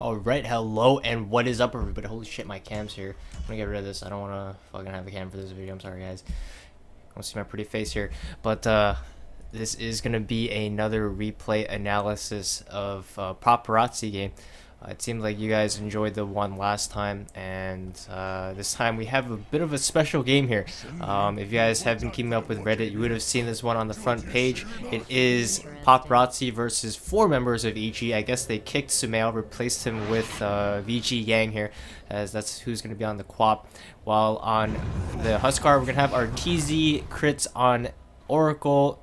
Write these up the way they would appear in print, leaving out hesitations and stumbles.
Alright, hello and what is up everybody? Holy shit, my cam's here. I'm gonna get rid of this. I don't wanna fucking have a cam for this video. I'm sorry guys. I don't see my pretty face here. But this is gonna be another replay analysis of Paparazzi game. It seemed like you guys enjoyed the one last time, and this time we have a bit of a special game here. If you guys have been keeping up with Reddit, you would have seen this one on the front page. It is Paparazzi versus 4 members of EG. I guess they kicked Sumail, replaced him with VG Yang here, as that's who's going to be on the Quap. While on the Huskar, we're going to have our TZ crits on Oracle.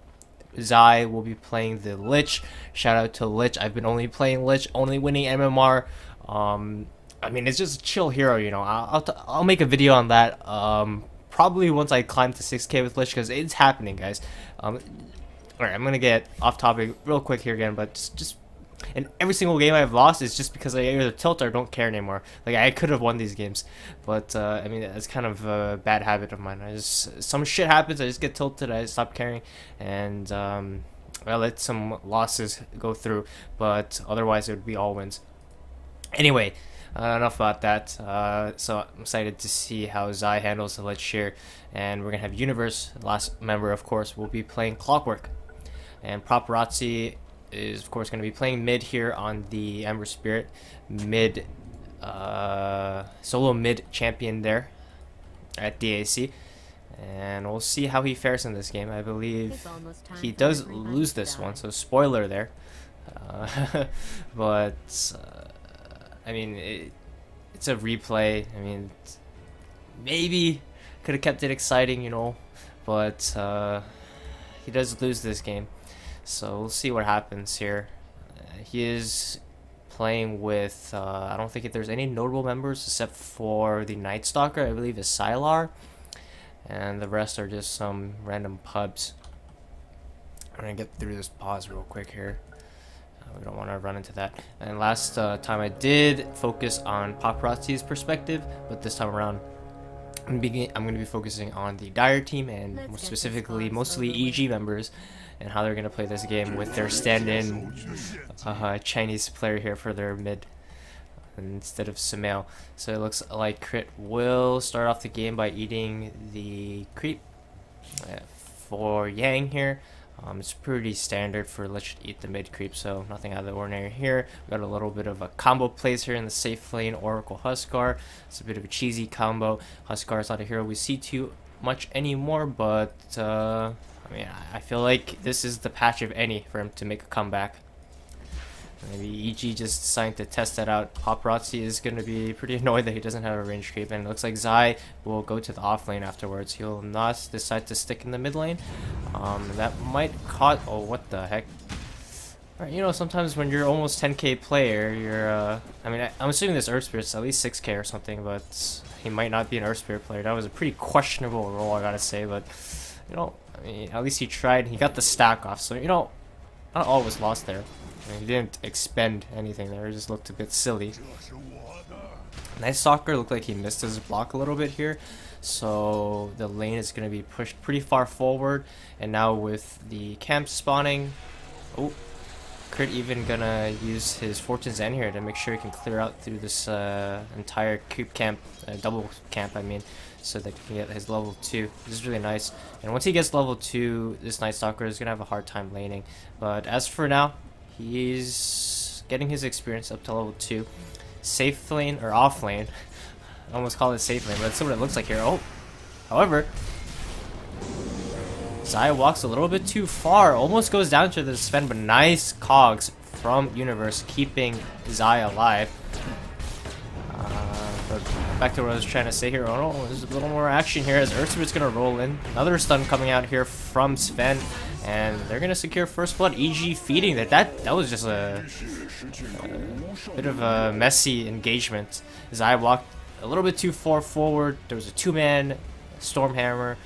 Zai will be playing the Lich. Shout out to Lich. I've been only playing Lich, only winning MMR. I mean, it's just a chill hero, you know. I'll make a video on that probably once I climb to 6K with Lich, because it's happening, guys. Alright, I'm gonna get off topic real quick here again, but just and every single game I've lost is just because I either tilt or don't care anymore. Like, I could have won these games, but I mean, it's kind of a bad habit of mine. Some shit happens, I just get tilted, I stop caring, and I let some losses go through, but otherwise it would be all wins. Anyway, enough about that. So I'm excited to see how Zai handles the Lich here, and we're gonna have Universe, the last member of course, will be playing Clockwork, and Paparazzi is of course going to be playing mid here on the Ember Spirit, mid solo mid champion there at DAC, and we'll see how he fares in this game. I believe he does lose this one, so spoiler there. But I mean, it's a replay. I mean, maybe could have kept it exciting, you know, but he does lose this game. So we'll see what happens here. He is playing with, I don't think there's any notable members except for the Night Stalker, I believe is Sylar. And the rest are just some random pubs. I'm going to get through this pause real quick here. We don't want to run into that. And last time I did focus on Paparazzi's perspective, but this time around I'm going to be focusing on the Dire team, and more specifically mostly EG members, and how they're going to play this game with their stand-in Chinese player here for their mid instead of Sumail. So it looks like Crit will start off the game by eating the creep for Yang here. It's pretty standard for Lich to eat the mid creep, so nothing out of the ordinary here. We got a little bit of a combo plays here in the safe lane, Oracle Huskar. It's a bit of a cheesy combo. Huskar is not a hero we see too much anymore, but I mean, I feel like this is the patch of any for him to make a comeback. Maybe EG just deciding to test that out. Paparazzi is going to be pretty annoyed that he doesn't have a range creep, and it looks like Zai will go to the off lane afterwards. He'll not decide to stick in the mid lane. That might cause... Oh, what the heck? Alright, you know, sometimes when you're almost 10k player, you're... I mean, I'm assuming this Earth Spirit's at least 6k or something, but he might not be an Earth Spirit player. That was a pretty questionable role, I gotta say, but, you know, I mean, at least he tried. He got the stack off, so, you know, not all was lost there. I mean, he didn't expend anything there, it just looked a bit silly. Night Stalker looked like he missed his block a little bit here, so the lane is going to be pushed pretty far forward. And now with the camp spawning, oh, Crit even gonna use his Fortune's End here to make sure he can clear out through this entire creep camp, double camp I mean, so that he can get his level 2. This is really nice, and once he gets level 2, this Night Stalker is gonna have a hard time laning. But as for now, he's getting his experience up to level 2. Safe lane, or off lane. I almost call it safe lane, but that's what it looks like here. Oh, however, Zai walks a little bit too far. Almost goes down to the Sven, but nice cogs from Universe, keeping Zai alive. But back to what I was trying to say here. Oh no, there's a little more action here as Earthspirit's gonna roll in. Another stun coming out here from Sven, and they're gonna secure first blood. EG feeding that. That was just a bit of a messy engagement. Zai walked a little bit too far forward. There was a 2-man Stormhammer.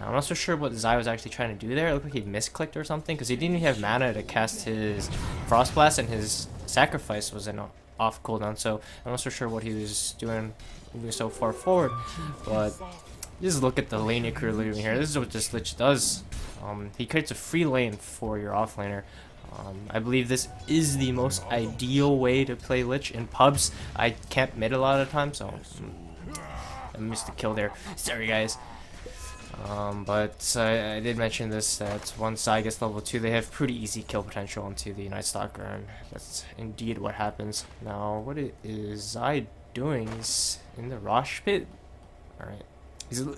I'm not so sure what Zai was actually trying to do there. It looked like he misclicked or something, because he didn't even have mana to cast his Frost Blast, and his Sacrifice was in off cooldown, so I'm not so sure what he was doing moving so far forward. But just look at the lane crew leaving here. This is what this Lich does. He creates a free lane for your offlaner. I believe this is the most ideal way to play Lich in pubs. I camp mid a lot of the time, so I missed the kill there. Sorry, guys. But I did mention this, that once I gets level 2, they have pretty easy kill potential onto the Night Stalker, and that's indeed what happens. Now, what is Zai doing? He's in the Rosh pit? Alright.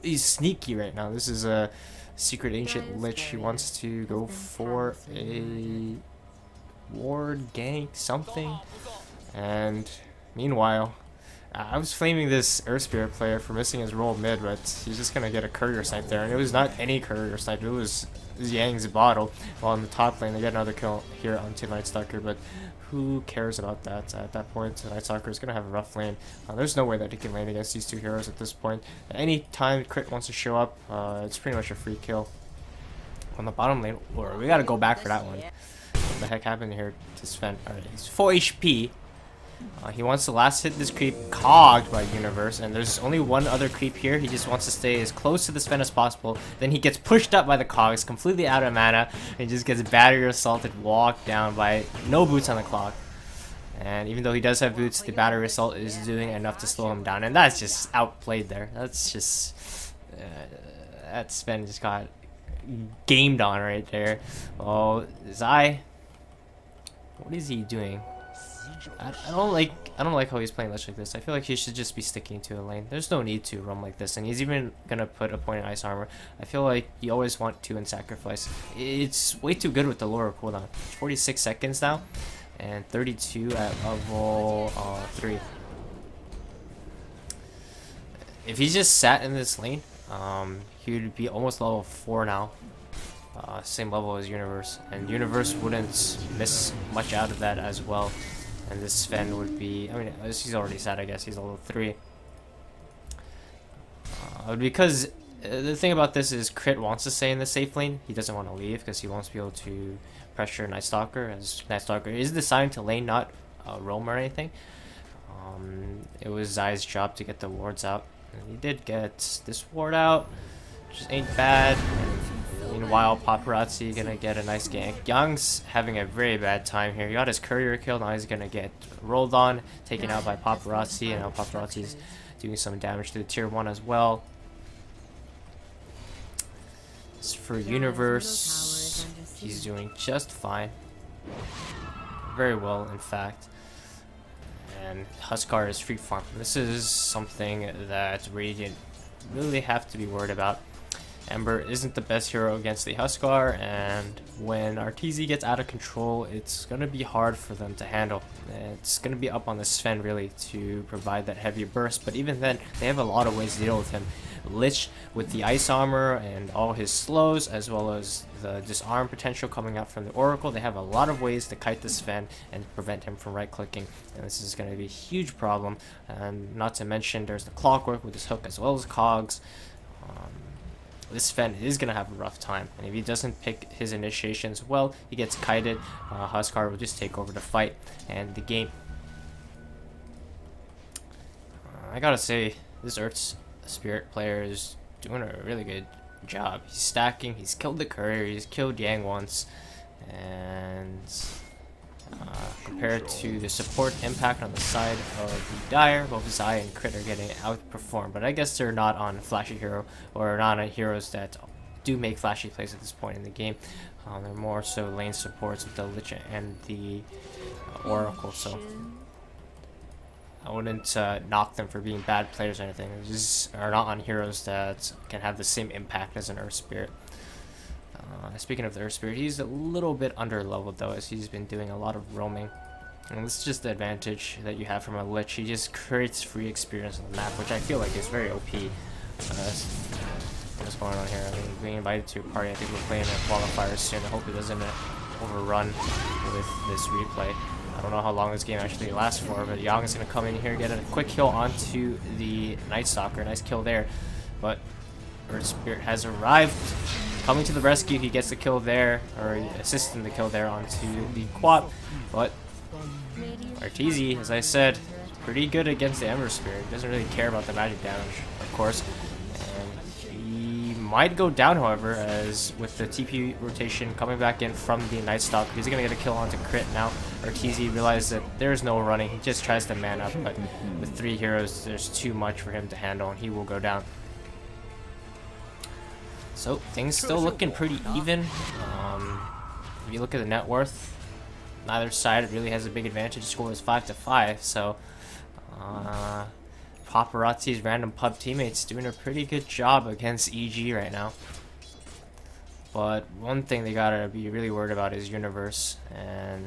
He's sneaky right now. This is a secret ancient Lich. He wants to go for a ward gank something, and meanwhile I was flaming this Earth Spirit player for missing his role mid, but he's just gonna get a courier snipe there, and it was not any courier snipe, it was Yang's bottle. While in the top lane they get another kill here onto Night Stalker, but who cares about that at that point? Night Stalker is gonna have a rough lane. There's no way that he can lane against these two heroes at this point. Any time Crit wants to show up, it's pretty much a free kill. On the bottom lane, or we gotta go back for that one. What the heck happened here to Sven? Alright, he's 4 HP. He wants to last hit this creep cogged by Universe, and there's only one other creep here. He just wants to stay as close to the Sven as possible. Then he gets pushed up by the cogs, completely out of mana, and just gets battery assaulted, walked down by no boots on the clock. And even though he does have boots, the battery assault is doing enough to slow him down, and that's just outplayed there. That's just that Sven just got gamed on right there. Oh, Zai, what is he doing? I don't like how he's playing Lich like this. I feel like he should just be sticking to a lane. There's no need to roam like this, and he's even gonna put a point in ice armor. I feel like you always want to in sacrifice. It's way too good with the lower cooldown. 46 seconds now, and 32 at level 3. If he just sat in this lane, he would be almost level 4 now. Same level as Universe, and Universe wouldn't miss much out of that as well. And this Sven would be, I mean, he's already sad, I guess. He's level 3. Because the thing about this is Crit wants to stay in the safe lane. He doesn't want to leave because he wants to be able to pressure Night Stalker, as Night Stalker is designed to lane, not roam or anything. It was Zai's job to get the wards out, and he did get this ward out, which ain't bad. Meanwhile, Paparazzi gonna get a nice gank. Young's having a very bad time here. He got his courier killed, now he's gonna get rolled on, taken out by Paparazzi, and now Paparazzi's doing some damage to the tier 1 as well. As for Universe, he's doing just fine. Very well, in fact. And Huskar is free farm. This is something that Radiant really have to be worried about. Ember isn't the best hero against the Huskar, and when Arteezy gets out of control, it's going to be hard for them to handle. It's going to be up on the Sven really to provide that heavy burst, but even then, they have a lot of ways to deal with him. Lich with the ice armor and all his slows, as well as the disarm potential coming out from the Oracle, they have a lot of ways to kite the Sven and prevent him from right clicking, and this is going to be a huge problem. And not to mention there's the Clockwork with his hook as well as cogs. This Sven is going to have a rough time, and if he doesn't pick his initiations well, he gets kited. Huskar will just take over the fight and the game. I gotta say, this Earth Spirit player is doing a really good job. He's stacking, he's killed the courier, he's killed Yang once, and compared to the support impact on the side of the Dire, both Zai and Crit are getting outperformed, but I guess they're not on flashy hero, or not on heroes that do make flashy plays at this point in the game. They're more so lane supports with the Lich and the Oracle, so I wouldn't knock them for being bad players or anything. They just are not on heroes that can have the same impact as an Earth Spirit. Speaking of the Earth Spirit, he's a little bit under leveled though, as he's been doing a lot of roaming. And this is just the advantage that you have from a Lich. He just creates free experience on the map, which I feel like is very OP. What's going on here? I mean, being invited to a party, I think we're playing a qualifier soon. I hope it doesn't overrun with this replay. I don't know how long this game actually lasts for, but Yang is going to come in here, get a quick kill onto the Night Stalker. Nice kill there, but Earth Spirit has arrived. Coming to the rescue, he gets the kill there, or assisting the kill there onto the Quap, but Arteezy, as I said, pretty good against the Ember Spirit. He doesn't really care about the magic damage, of course, and he might go down, however, as with the TP rotation coming back in from the Night Stalker. He's going to get a kill onto crit now. Arteezy realizes that there's no running. He just tries to man up, but with 3 heroes, there's too much for him to handle, and he will go down. So things still looking pretty even. If you look at the net worth, neither side really has a big advantage. Score is 5-5, so Paparazi'S random pub teammates doing a pretty good job against EG right now. But one thing they gotta be really worried about is Universe, and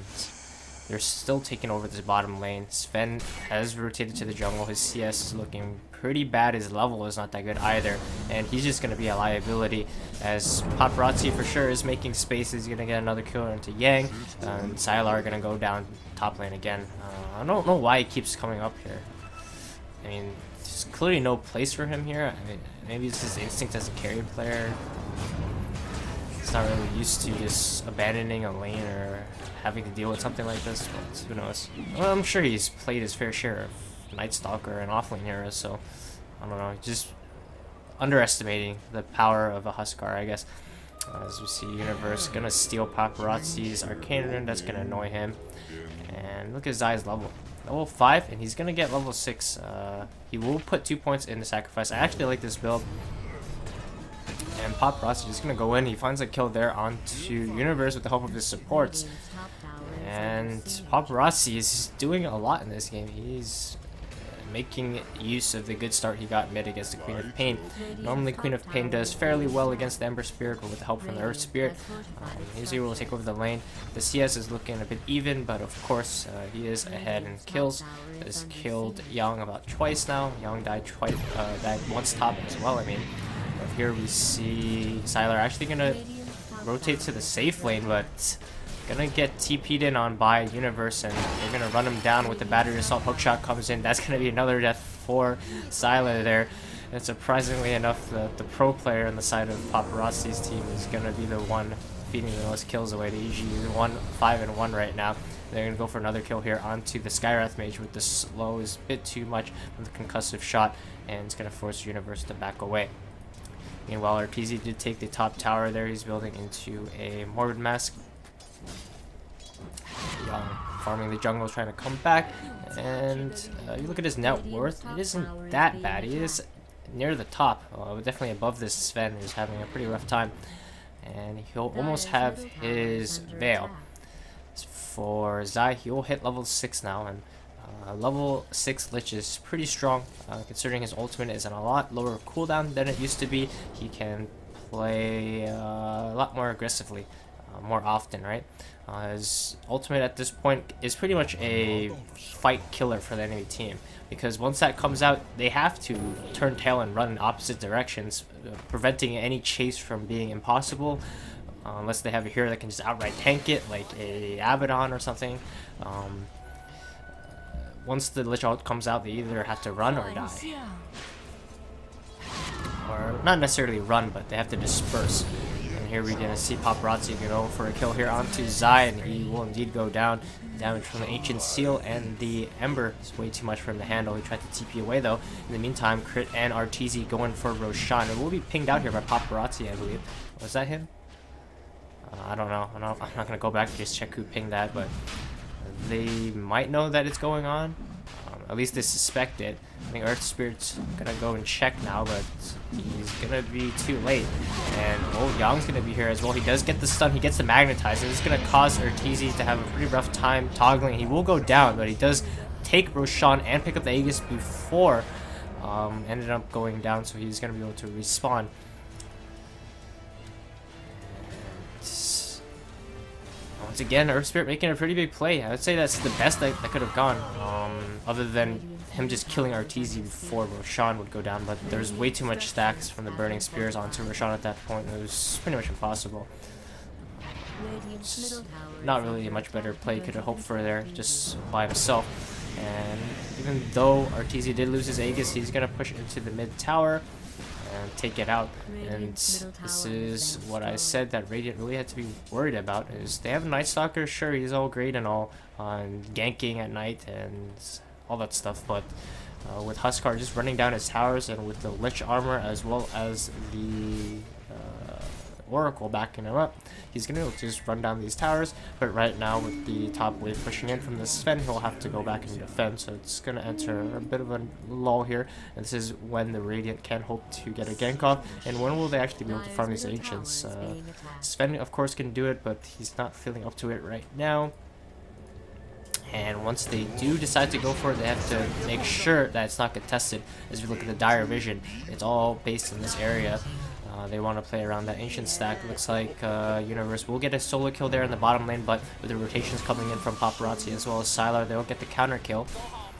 they're still taking over this bottom lane. Sven has rotated to the jungle. His CS is looking pretty bad. His level is not that good either, and he's just going to be a liability, as Paparazzi for sure is making space. He's going to get another kill into Yang, and Sylar are going to go down top lane again. I don't know why he keeps coming up here. I mean, there's clearly no place for him here. I mean, maybe it's his instinct as a carry player. He's not really used to just abandoning a lane or having to deal with something like this, but who knows. Well, I'm sure he's played his fair share of Night Stalker and offlane heroes, so I don't know, just underestimating the power of a Huskar, I guess. As we see, Universe gonna steal Paparazzi's Arcane Rune. That's gonna annoy him. And look at Zai's level. Level 5, and he's gonna get level 6. He will put 2 points in the sacrifice. I actually like this build. And Paparazzi is gonna go in. He finds a kill there onto Universe with the help of his supports. And Paparazzi is doing a lot in this game. He's making use of the good start he got mid against the Queen of Pain. Normally Queen of Pain does fairly well against the Ember Spirit, but with the help from the Earth Spirit, he's able to take over the lane. The CS is looking a bit even, but of course he is ahead in kills. Has killed Yang about twice now. Yang died twice, died once top as well. I mean, here we see Sylar actually gonna rotate to the safe lane, but gonna get TP'd in on by Universe, and they're gonna run him down with the battery assault. Hookshot comes in. That's gonna be another death for Sylar there. And surprisingly enough, the pro player on the side of Paparazzi's team is gonna be the one feeding the most kills away to EG. 5-1 right now. They're gonna go for another kill here onto the Skywrath Mage with the slow is a bit too much with the concussive shot, and it's gonna force Universe to back away. Meanwhile, Arteezy did take the top tower there. He's building into a Morbid Mask. Farming the jungle, trying to come back, and you look at his net worth, it isn't that bad. He is near the top, definitely above this Sven, who's having a pretty rough time, and he'll almost have his Veil. For Zai, he'll hit level 6 now, and level 6 Lich is pretty strong, considering his ultimate is on a lot lower cooldown than it used to be. He can play a lot more aggressively, more often, right? His ultimate at this point is pretty much a fight killer for the enemy team, because once that comes out, they have to turn tail and run in opposite directions, preventing any chase from being impossible, unless they have a hero that can just outright tank it, like a Abaddon or something. Once the Lich ult comes out, they either have to run or die. Or not necessarily run, but they have to disperse. And here we're gonna see Paparazzi go for a kill here onto Zai, and he will indeed go down. Damage from the Ancient Seal and the Ember is way too much for him to handle. He tried to TP away though. In the meantime, Crit and Arteezy going for Roshan. It will be pinged out here by Paparazzi, I believe. Was that him? I don't know. I'm not gonna go back and just check who pinged that, but they might know that it's going on. At least they suspect it. I think Earth Spirit's gonna go and check now, but he's gonna be too late. And Yang's gonna be here as well. He does get the stun, he gets the magnetize, and it's gonna cause Arteezy to have a pretty rough time toggling. He will go down, but he does take Roshan and pick up the Aegis before ended up going down, so he's gonna be able to respawn. Once again, Earth Spirit making a pretty big play. I would say that's the best that could have gone, other than him just killing Arteezy before Roshan would go down, but there's way too much stacks from the Burning Spears onto Roshan at that point. It was pretty much impossible. Not really a much better play he could have hoped for there, just by himself. And even though Arteezy did lose his Aegis, he's going to push into the mid tower and take it out. And this is what I said that Radiant really had to be worried about, is they have a Night Stalker. Sure, he's all great and all on ganking at night and all that stuff, but with Huskar just running down his towers, and with the Lich armor as well as the Oracle backing him up, he's going to just run down these towers. But right now, with the top wave pushing in from the Sven, he'll have to go back and defend. So it's going to enter a bit of a lull here. And this is when the Radiant can hope to get a gank off. And when will they actually be able to farm these Ancients? Sven, of course, can do it, but he's not feeling up to it right now. And once they do decide to go for it, they have to make sure that it's not contested. As we look at the dire vision, it's all based in this area. They want to play around that ancient stack. Looks like Universe will get a solo kill there in the bottom lane, but with the rotations coming in from Paparazzi as well as Sylar, they'll get the counter kill.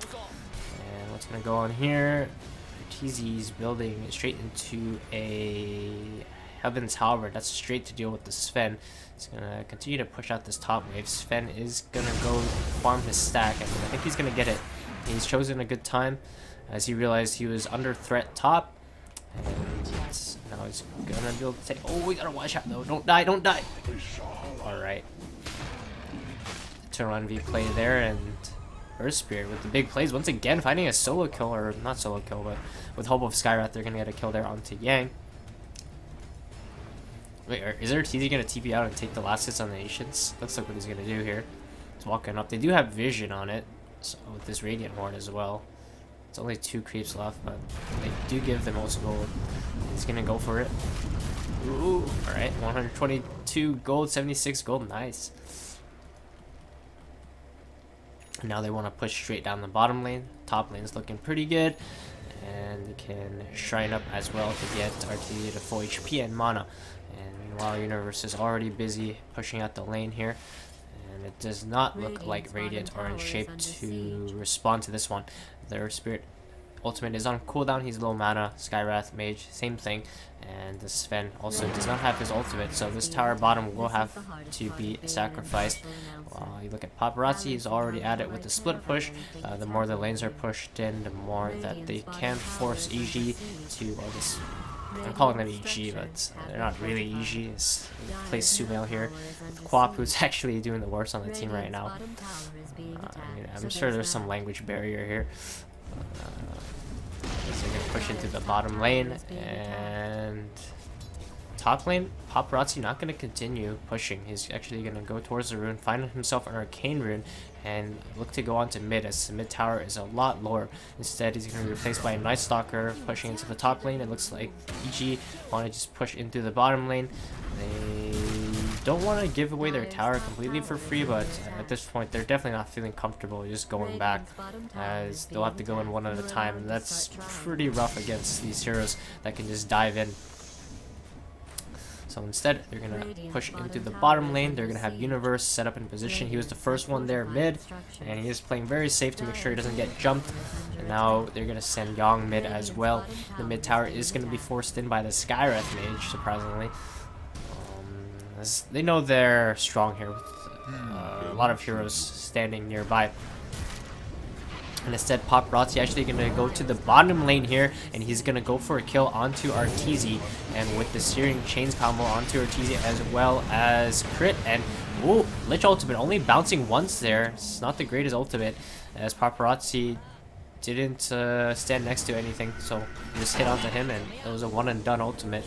And what's going to go on here? TZ's building straight into a Heaven's Halberd. That's straight to deal with the Sven. He's going to continue to push out this top wave. Sven is going to go farm his stack, and I think he's going to get it. He's chosen a good time as he realized he was under threat top. And now he's going to be able to take... Oh, we got to watch out, though. Don't die, don't die. Alright. Turn on V play there, and Earth Spirit with the big plays. Once again, finding a solo kill, or not solo kill, but with hope of Skywrath, they're going to get a kill there onto Yang. Wait, is there TZ going to TP out and take the last hits on the Ancients? Looks like what he's going to do here. He's walking up. They do have vision on it, so with this Radiant Horn as well. It's only 2 creeps left, but they do give them most gold. He's going to go for it. Ooh, alright. 122 gold, 76 gold. Nice. And now they want to push straight down the bottom lane. Top lane is looking pretty good. And they can shrine up as well to get RTD to full HP and mana. And meanwhile, Universe is already busy pushing out the lane here. And it does not look like Radiant are in shape to respond to this one. Their Spirit ultimate is on cooldown. He's low mana. Skywrath Mage, same thing. And the Sven also does not have his ultimate, so this tower bottom will have to be sacrificed. You look at Paparazzi, he's already at it with the split push. The more the lanes are pushed in, the more that they can force EG to, I guess, I'm calling them EG, but they're not really EG. It's plays Sumail here. Quap, who's actually doing the worst on the team right now. I mean, I'm sure there's some language barrier here. So they're going to push into the bottom lane, and top lane, Paparazzi not going to continue pushing. He's actually going to go towards the rune, find himself an arcane rune, and look to go on to mid, as the mid tower is a lot lower. Instead, he's going to be replaced by a Night Stalker pushing into the top lane. It looks like EG want to just push into the bottom lane. They don't want to give away their tower completely for free, but at this point they're definitely not feeling comfortable just going back, as they'll have to go in one at a time, and that's pretty rough against these heroes that can just dive in. So instead, they're going to push into the bottom lane. They're going to have Universe set up in position. He was the first one there mid, and he is playing very safe to make sure he doesn't get jumped. And now they're going to send Yang mid as well. The mid tower is going to be forced in by the Skywrath Mage, surprisingly. As they know they're strong here with a lot of heroes standing nearby. And instead, Paparazzi actually going to go to the bottom lane here, and he's going to go for a kill onto Arteezy. And with the Searing Chains combo onto Arteezy as well as crit. And, ooh, Lich ultimate only bouncing once there. It's not the greatest ultimate, as Paparazzi didn't stand next to anything. So he just hit onto him, and it was a one and done ultimate.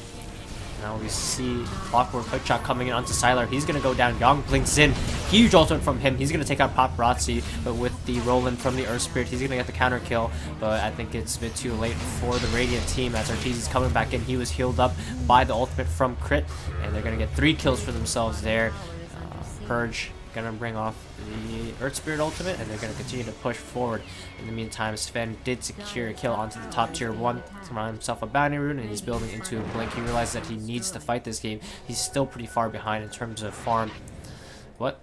Now we see Clockwork Hookshot coming in onto Sylar. He's going to go down. Yang blinks in. Huge ultimate from him. He's going to take out Paparazzi. But with the Roland from the Earth Spirit, he's going to get the counter kill. But I think it's a bit too late for the Radiant team, as Arteezy's coming back in. He was healed up by the ultimate from crit. And they're going to get 3 kills for themselves there. Purge going to bring off the Earth Spirit ultimate, and they're going to continue to push forward. In the meantime, Sven did secure a kill onto the top tier 1 to find himself a bounty rune, and he's building into a blink. He realizes that he needs to fight this game. He's still pretty far behind in terms of farm. What?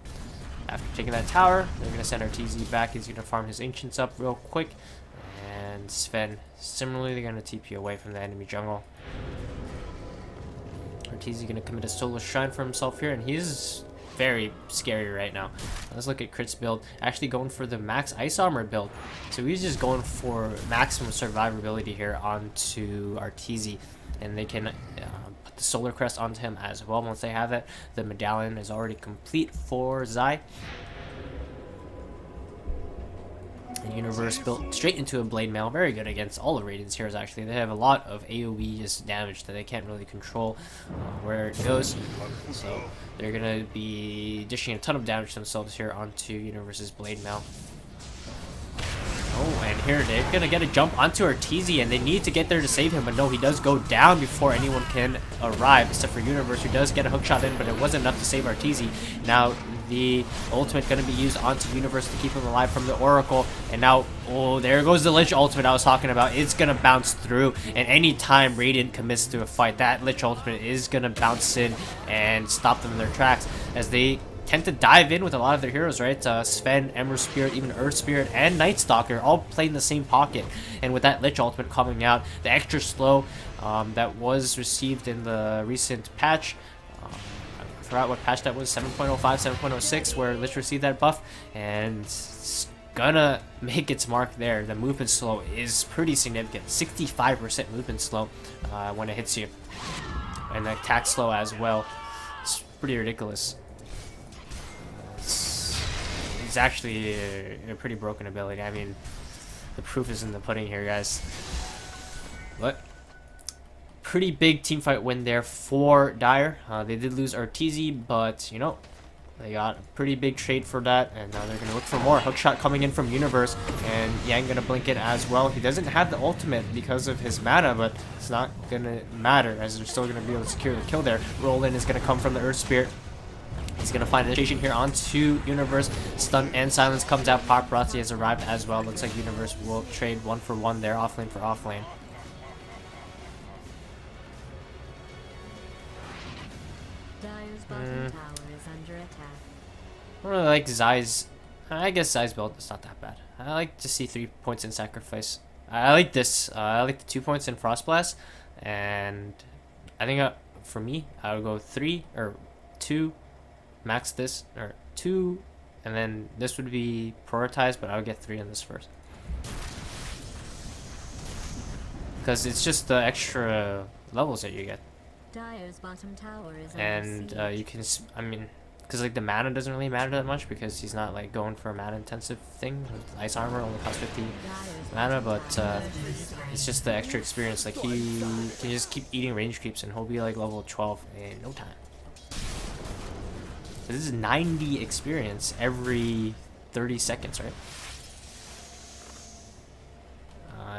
After taking that tower, they're going to send Arteezy back. He's going to farm his Ancients up real quick. And Sven, similarly, they're going to TP away from the enemy jungle. Arteezy going to commit a solo shrine for himself here, and he's very scary right now. Let's look at Crit's build. Actually going for the max ice armor build. So he's just going for maximum survivability here onto Arteezy. And they can put the solar crest onto him as well once they have it. The medallion is already complete for Zai. And Universe built straight into a Blade Mail, very good against all of Radiant's heroes actually. They have a lot of AoE just damage that they can't really control where it goes. So they're going to be dishing a ton of damage themselves here onto Universe's Blade Mail. Oh, and here they're going to get a jump onto Arteezy, and they need to get there to save him, but no, he does go down before anyone can arrive, except for Universe, who does get a hook shot in, but it wasn't enough to save Arteezy. Now, the ultimate going to be used onto Universe to keep him alive from the Oracle, and now, oh, there goes the Lich ultimate I was talking about. It's going to bounce through, and anytime Radiant commits to a fight, that Lich ultimate is going to bounce in and stop them in their tracks, as they tend to dive in with a lot of their heroes, right? Sven, Ember Spirit, even Earth Spirit, and Night Stalker all play in the same pocket. And with that Lich ultimate coming out, the extra slow that was received in the recent patch, I forgot what patch that was, 7.05, 7.06, where Lich received that buff, and it's gonna make its mark there. The movement slow is pretty significant, 65% movement slow when it hits you, and the attack slow as well. It's pretty ridiculous. It's actually a pretty broken ability. I mean, the proof is in the pudding here, guys. But pretty big team fight win there for Dire. They did lose Arteezy, but you know, they got a pretty big trade for that, and now they're gonna look for more. Hookshot coming in from Universe, and Yang gonna blink it as well. He doesn't have the ultimate because of his mana, but it's not gonna matter, as they're still gonna be able to secure the kill there. Roll-in is gonna come from the Earth Spirit. He's going to find initiation here onto Universe. Stun and Silence comes out. Paparazzi has arrived as well. Looks like Universe will trade 1-for-1 there, offlane for offlane. Dire's bottom tower is under attack. I don't really like Zai's. I guess Zai's build is not that bad. I like to see 3 points in Sacrifice. I like this. I like the 2 points in Frost Blast. And I think for me, I would go 3 or 2. Max this, or 2, and then this would be prioritized, but I would get 3 on this first. Because it's just the extra levels that you get. Dire's bottom tower is and you can, I mean, because like the mana doesn't really matter that much, because he's not like going for a mana intensive thing. With Ice Armor only costs 50 mana, but it's just the extra experience. Like he can just keep eating range creeps, and he'll be like level 12 in no time. So this is 90 experience every 30 seconds, right?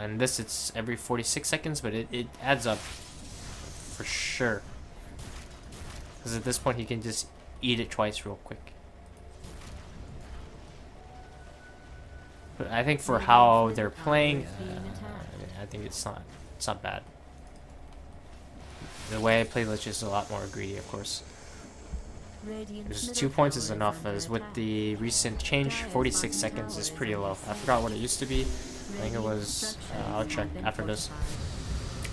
And this, it's every 46 seconds, but it adds up for sure. Because at this point, he can just eat it twice real quick. But I think for how they're playing, I think it's not bad. The way I play Lich is a lot more greedy, of course. There's 2 points is enough, as with the recent change, 46 seconds is pretty low. I forgot what it used to be. I think it was, I'll check after this.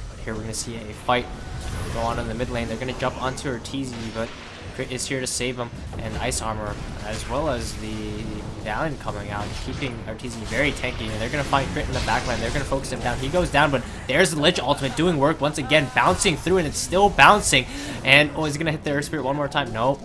But here we're going to see a fight go on in the mid lane. They're going to jump onto Arteezy, but Crit is here to save him, and Ice Armor, as well as the Medallion coming out, keeping Arteezy very tanky, and they're going to find Crit in the backline. They're going to focus him down. He goes down, but there's the Lich ultimate doing work once again, bouncing through, and it's still bouncing. And, oh, is he going to hit the Earth Spirit one more time? Nope.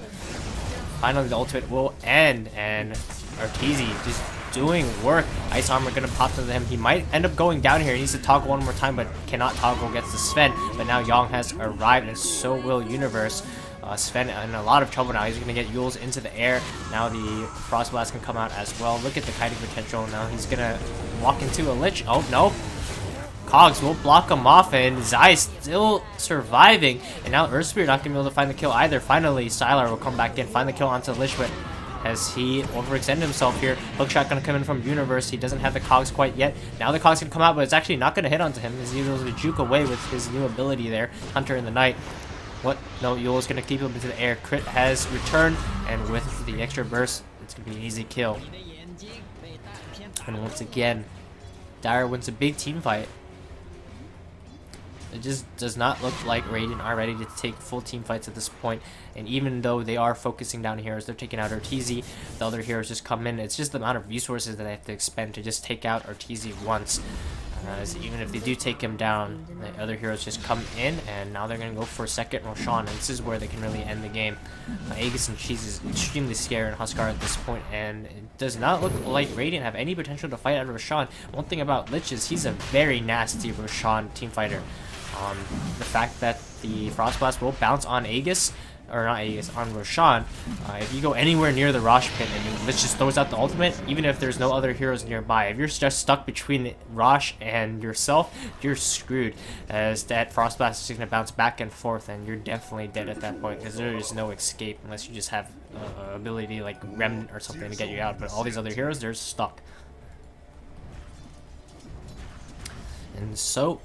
Finally, the ultimate will end, and Arteezy just doing work. Ice Armor going to pop into him. He might end up going down here. He needs to toggle one more time, but cannot toggle against the Sven. But now Yang has arrived, and so will Universe. Sven in a lot of trouble now. He's going to get Yules into the air. Now the Frost Blast can come out as well. Look at the kiting potential. Now he's going to walk into a Lich. Oh, no. Cogs will block him off, and Zai still surviving. And now Earth Spirit not going to be able to find the kill either. Finally, Sylar will come back in, find the kill onto Lich, but as he overextended himself here. Hookshot going to come in from Universe. He doesn't have the Cogs quite yet. Now the Cogs can come out, but it's actually not going to hit onto him. He's able to juke away with his new ability there, Hunter in the Night. What? No, Yule's going to keep him into the air. Crit has returned, and with the extra burst, it's going to be an easy kill. And once again, Dire wins a big team fight. It just does not look like Radiant are ready to take full team fights at this point. And even though they are focusing down heroes, they're taking out Arteezy. The other heroes just come in. It's just the amount of resources that they have to expend to just take out Arteezy once. As even if they do take him down, the other heroes just come in, and now they're going to go for a second Roshan, and this is where they can really end the game. Aegis and Cheese is extremely scared in Huskar at this point, and it does not look like Radiant have any potential to fight out of Roshan. One thing about Lich is he's a very nasty Roshan team fighter. The fact that the Frost Blast will bounce on Aegis, or not Aegis, on Roshan, if you go anywhere near the Rosh pit and Lich just throws out the ultimate, even if there's no other heroes nearby, if you're just stuck between Rosh and yourself, you're screwed, as that Frost Blast is just going to bounce back and forth, and you're definitely dead at that point, because there is no escape unless you just have ability like Remnant or something to get you out, but all these other heroes, they're stuck. And so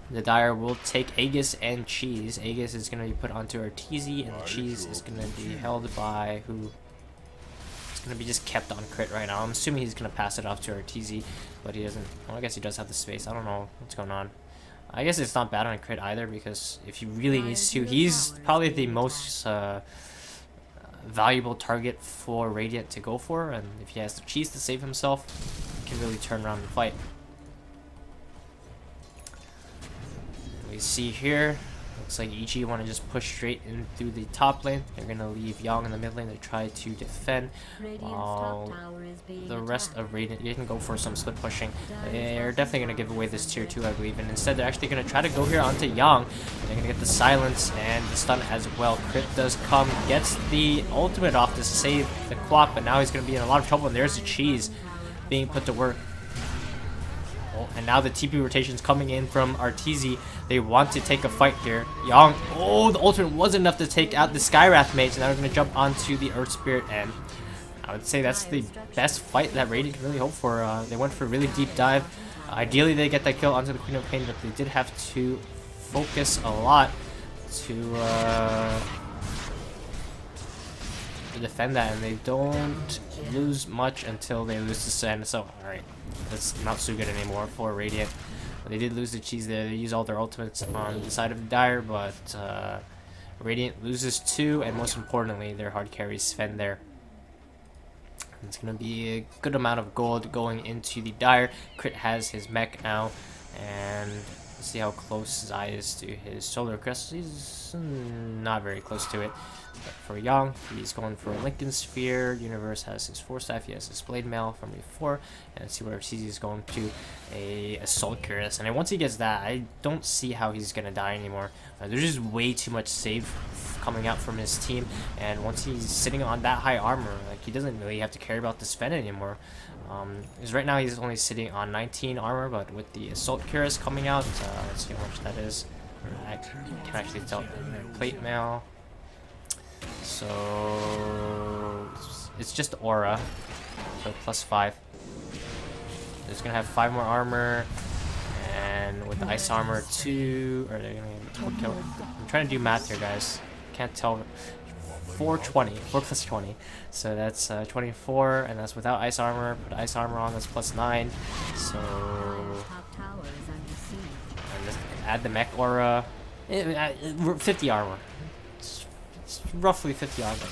the Dire will take Aegis and Cheese. Aegis is going to be put onto Arteezy, and the Cheese is going to be held by who? It's going to be just kept on Crit right now. I'm assuming he's going to pass it off to Arteezy, but he doesn't. Well, I guess he does have the space. I don't know what's going on. I guess it's not bad on Crit either, because if he really needs to, he's probably the most valuable target for Radiant to go for, and if he has the Cheese to save himself, he can really turn around and fight. We see here, looks like EG want to just push straight in through the top lane. They're going to leave Yang in the mid lane to try to defend, while the rest of Radiant, you can go for some split pushing. They're definitely going to give away this tier 2, I believe, and instead they're actually going to try to go here onto Yang. They're going to get the silence and the stun as well. Crit does come, gets the ultimate off to save the clock, but now he's going to be in a lot of trouble, and there's the Cheese being put to work. And now the TP rotation's coming in from Arteezy. They want to take a fight here. Yang, oh, the ultimate wasn't enough to take out the Skywrath mage, and now we're going to jump onto the Earth Spirit, and I would say that's the best fight that Radiant can really hope for. They went for a really deep dive. Ideally, they get that kill onto the Queen of Pain, but they did have to focus a lot to defend that, and they don't lose much until they lose to Sen. So, alright, that's not so good anymore for Radiant. They did lose the Cheese there. They use all their ultimates on the side of the Dire, but Radiant loses 2, and most importantly, their hard carry Sven there. It's going to be a good amount of gold going into the Dire. Crit has his mech now, and let's see how close Zai is to his Solar Crest. He's not very close to it. But for Yang, he's going for a Lincoln Sphere. Universe has his 4-staff. He has his Blade Mail from before. And let's see where CZ is going to a Assault Cuirass. And once he gets that, I don't see how he's going to die anymore. There's just way too much save coming out from his team. And once he's sitting on that high armor, like, he doesn't really have to care about the Sven anymore. Because right now he's only sitting on 19 armor, but with the Assault Cuirass coming out, let's see how much that is. I can actually tell. Plate Mail. So it's just aura, so +5. It's gonna have 5 more armor, and with the ice armor 2, or they're gonna kill. I'm trying to do math here, guys. Can't tell. 420, 4 + 20, so that's 24, and that's without ice armor. Put ice armor on, that's +9. So and just add the mech aura, 50 armor. Roughly 50 armor.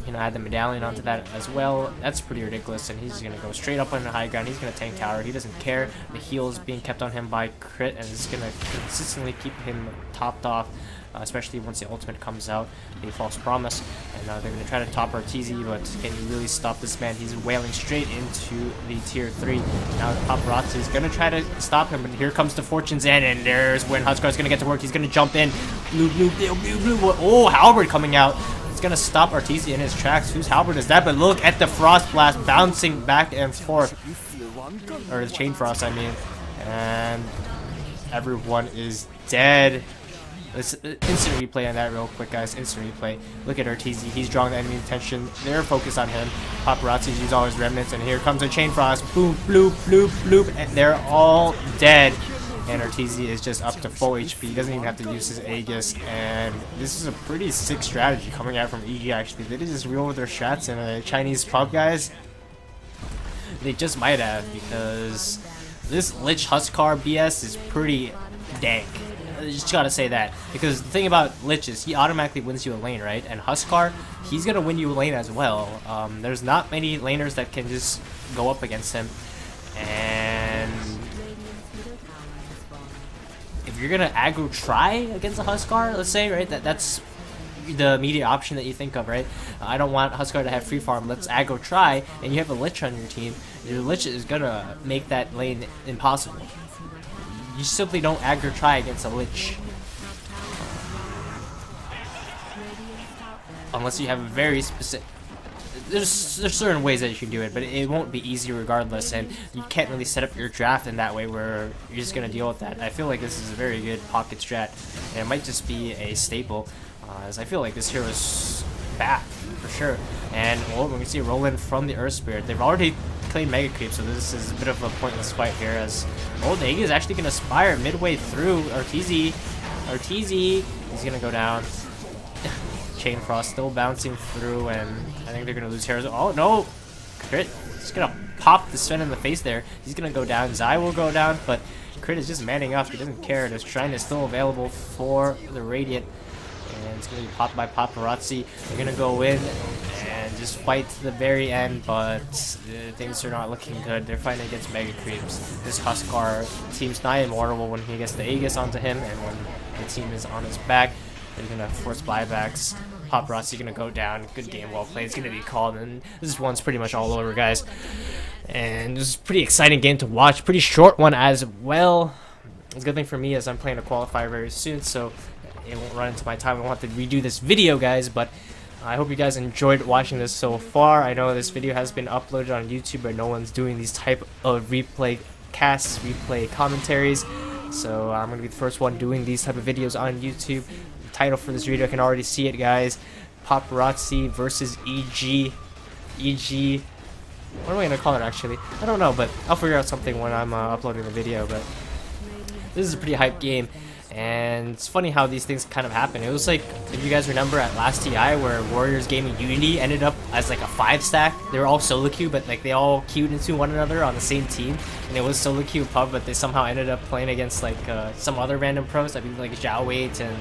You know, add the medallion onto that as well. That's pretty ridiculous, and he's gonna go straight up on the high ground. He's gonna tank tower. He doesn't care. The heal is being kept on him by Crit, and it's gonna consistently keep him topped off, especially once the ultimate comes out, the False Promise. And they're gonna try to top Arteezy, but can you really stop this man? He's wailing straight into the tier 3. Now the Paparazzi is gonna try to stop him, but here comes the Fortune's End, and there's when Huskar's gonna get to work. He's gonna jump in. Oh, Halberd coming out. It's gonna stop Arteezy in his tracks. Whose Halberd is that? But look at the Frost Blast bouncing back and forth. Or the Chain Frost, I mean. And everyone is dead. Let's instant replay on that real quick, guys. Instant replay. Look at Arteezy. He's drawing the enemy attention. They're focused on him. Paparazzi use all his remnants, and here comes a Chain Frost. Boom, bloop, bloop, bloop, and they're all dead. And Arteezy is just up to full HP. He doesn't even have to use his Aegis, and this is a pretty sick strategy coming out from EG, actually. They did just reel with their shots in a Chinese pub, guys. They just might have, because this Lich Huskar BS is pretty dank. I just gotta say that, because the thing about Lich is he automatically wins you a lane, right? And Huskar, he's gonna win you a lane as well. There's not many laners that can just go up against him, And Radiant's middle tower has fallen. if you're gonna aggro try against a Huskar, let's say, right, that's the immediate option that you think of, right? I don't want Huskar to have free farm, let's aggro try, and you have a Lich on your team. Your Lich is gonna make that lane impossible. You simply don't aggro try against a Lich. Unless you have a very specific... There's certain ways that you can do it, but it won't be easy regardless, and you can't really set up your draft in that way where you're just going to deal with that. I feel like this is a very good pocket strat, and it might just be a staple, as I feel like this hero is back, for sure. And well, when we see Roland from the Earth Spirit, they've already claimed Mega Creep, so this is a bit of a pointless fight here, as the Avg is actually going to Spire midway through. Arteezy, he's going to go down. Chain Frost still bouncing through, and I think they're gonna lose heroes. Oh no! Crit! He's gonna pop the Sven in the face there. He's gonna go down. Zai will go down, but Crit is just manning up. He doesn't care. His Shrine is still available for the Radiant, and it's gonna be popped by Paparazzi. They're gonna go in and just fight to the very end, but things are not looking good. They're fighting against Mega Creeps. This Huskar team's not immortal when he gets the Aegis onto him, and when the team is on his back. They're gonna force buybacks. Paparazzi gonna go down. Good game, well played. It's gonna be called, and this one's pretty much all over, guys. And this is a pretty exciting game to watch. Pretty short one as well. It's a good thing for me as I'm playing a qualifier very soon, so it won't run into my time. I want to redo this video, guys, but I hope you guys enjoyed watching this so far. I know this video has been uploaded on YouTube, but no one's doing these type of replay casts, replay commentaries. So I'm gonna be the first one doing these type of videos on YouTube. Title for this video, I can already see it, guys. Paparazzi versus EG. What am I gonna call it, actually? I don't know, but I'll figure out something when I'm uploading the video. But this is a pretty hype game, and it's funny how these things kind of happen. It was like, if you guys remember at last TI where Warriors Gaming Unity ended up as like a 5-stack. They were all solo queue, but like they all queued into one another on the same team, and it was solo queue pub, but they somehow ended up playing against like some other random pros. I mean, like Zhao Wait and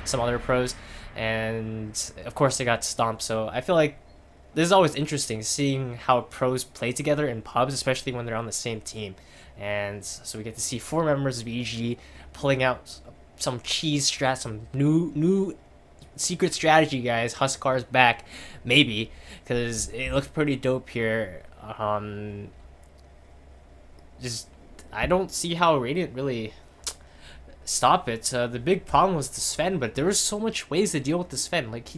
some other pros, and of course they got stomped. So I feel like this is always interesting, seeing how pros play together in pubs, especially when they're on the same team. And so we get to see 4 members of EG pulling out some cheese strat, some new secret strategy, guys. Huskar's back, maybe, because it looks pretty dope here. Just I don't see how Radiant really stop it. The big problem was the Sven, but there was so much ways to deal with the Sven. Like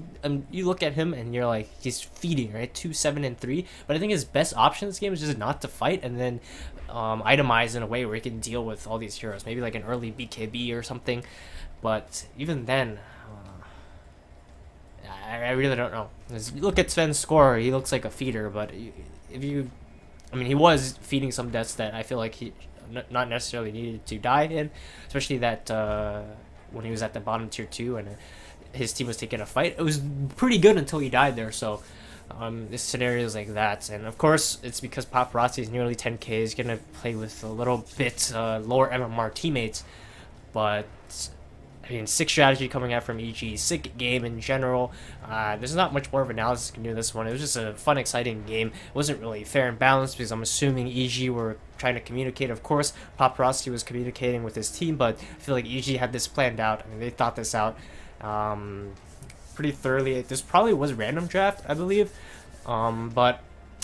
you look at him and you're like, he's feeding, right? 2, 7, and 3. But I think his best option in this game is just not to fight, and then itemize in a way where he can deal with all these heroes. Maybe like an early BKB or something. But even then, I really don't know. As you look at Sven's score, he looks like a feeder, but if you, I mean, he was feeding some deaths that I feel like he not necessarily needed to die in, especially that when he was at the bottom tier 2 and his team was taking a fight. It was pretty good until he died there. So this scenario is like that, and of course it's because Paparazzi is nearly 10k. He's gonna play with a little bit lower MMR teammates, but I mean, sick strategy coming out from EG, sick game in general. There's not much more of analysis you can do in this one. It was just a fun, exciting game. It wasn't really fair and balanced because I'm assuming EG were trying to communicate. Of course, Paparazzi was communicating with his team, but I feel like EG had this planned out. I mean, they thought this out pretty thoroughly. This probably was random draft, I believe, but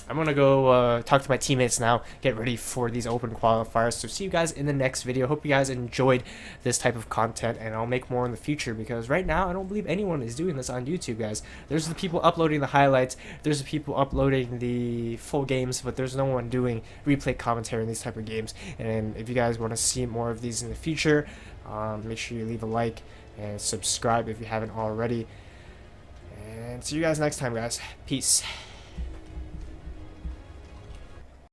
I'm gonna go talk to my teammates now, get ready for these open qualifiers. So see you guys in the next video. Hope you guys enjoyed this type of content, and I'll make more in the future, because right now I don't believe anyone is doing this on YouTube, guys. There's the people uploading the highlights, there's the people uploading the full games, but there's no one doing replay commentary in these type of games. And if you guys want to see more of these in the future, make sure you leave a like and subscribe if you haven't already. And see you guys next time, guys. Peace.